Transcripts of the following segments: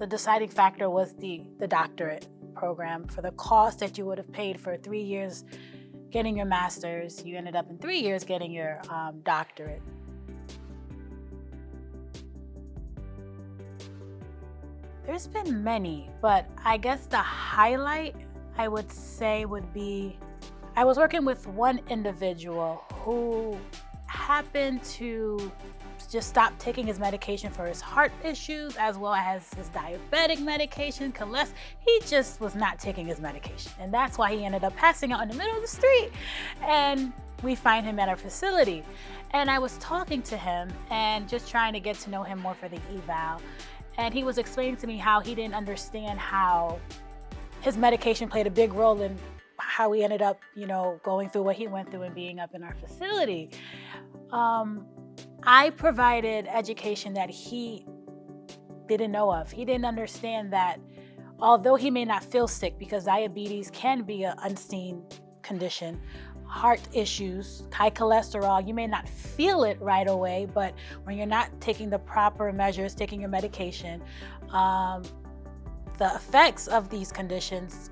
the deciding factor was the doctorate program. For the cost that you would have paid for 3 years getting your master's, you ended up in 3 years getting your doctorate. There's been many, but I guess the highlight I would say would be, I was working with one individual who happened to just stop taking his medication for his heart issues, as well as his diabetic medication, cholesterol. He just was not taking his medication. And that's why he ended up passing out in the middle of the street. And we find him at our facility. And I was talking to him and just trying to get to know him more for the eval. And he was explaining to me how he didn't understand how his medication played a big role in how he ended up, going through what he went through and being up in our facility. I provided education that he didn't know of. He didn't understand that although he may not feel sick, because diabetes can be an unseen condition, heart issues, high cholesterol, you may not feel it right away, but when you're not taking the proper measures, taking your medication, the effects of these conditions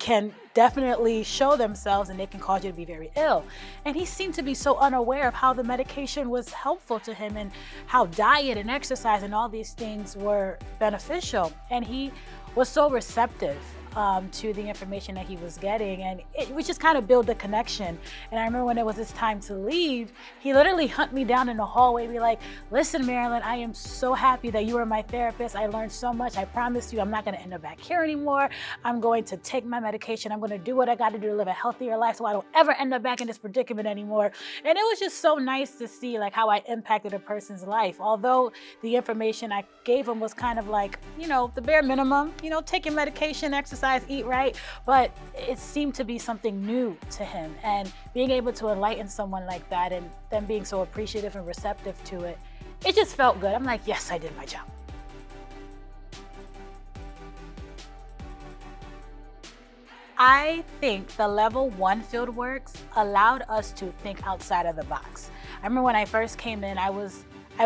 can definitely show themselves, and they can cause you to be very ill. And he seemed to be so unaware of how the medication was helpful to him and how diet and exercise and all these things were beneficial. And he was so receptive to the information that he was getting, and we just kind of built a connection. And I remember when it was his time to leave, he literally hunt me down in the hallway, be like, "Listen, Marilyn, I am so happy that you were my therapist. I learned so much. I promise you I'm not going to end up back here anymore. I'm going to take my medication. I'm going to do what I got to do to live a healthier life so I don't ever end up back in this predicament anymore." And it was just so nice to see like how I impacted a person's life. Although the information I gave him was kind of like, the bare minimum, take your medication, exercise, eat right, but it seemed to be something new to him. And being able to enlighten someone like that and them being so appreciative and receptive to it, it just felt good. I'm like, yes, I did my job. I think the level 1 fieldworks allowed us to think outside of the box. I remember when I first came in, I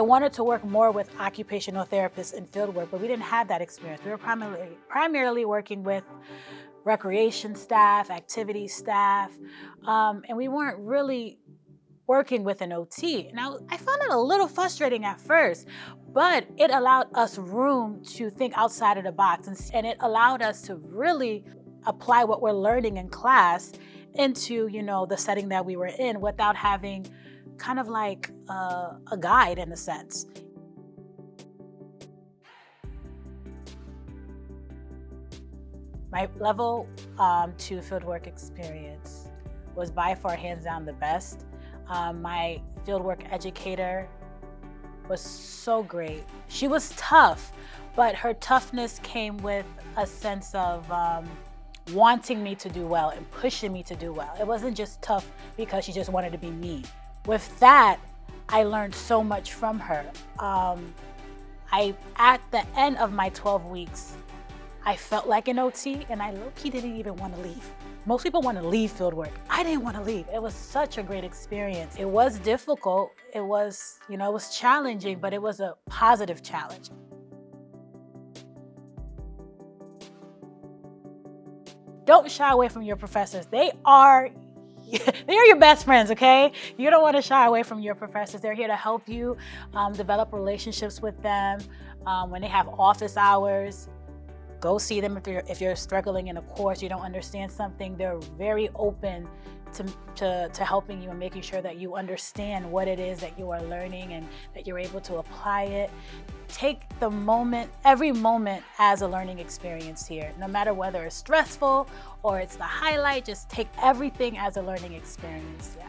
wanted to work more with occupational therapists in fieldwork, but we didn't have that experience. We were primarily working with recreation staff, activity staff, and we weren't really working with an OT. Now, I found it a little frustrating at first, but it allowed us room to think outside of the box, and it allowed us to really apply what we're learning in class into, the setting that we were in without having kind of like a guide in a sense. My level 2 fieldwork experience was by far hands down the best. My fieldwork educator was so great. She was tough, but her toughness came with a sense of wanting me to do well and pushing me to do well. It wasn't just tough because she just wanted to be mean. With that, I learned so much from her. At the end of my 12 weeks, I felt like an OT, and I low-key didn't even want to leave. Most people want to leave fieldwork. I didn't want to leave. It was such a great experience. It was difficult. It was, it was challenging, but it was a positive challenge. Don't shy away from your professors. They are your best friends, okay? You don't want to shy away from your professors. They're here to help you develop relationships with them. When they have office hours, go see them. If you're struggling in a course, you don't understand something, they're very open to helping you and making sure that you understand what it is that you are learning and that you're able to apply it. Take every moment as a learning experience here. No matter whether it's stressful or it's the highlight, just take everything as a learning experience. Yeah.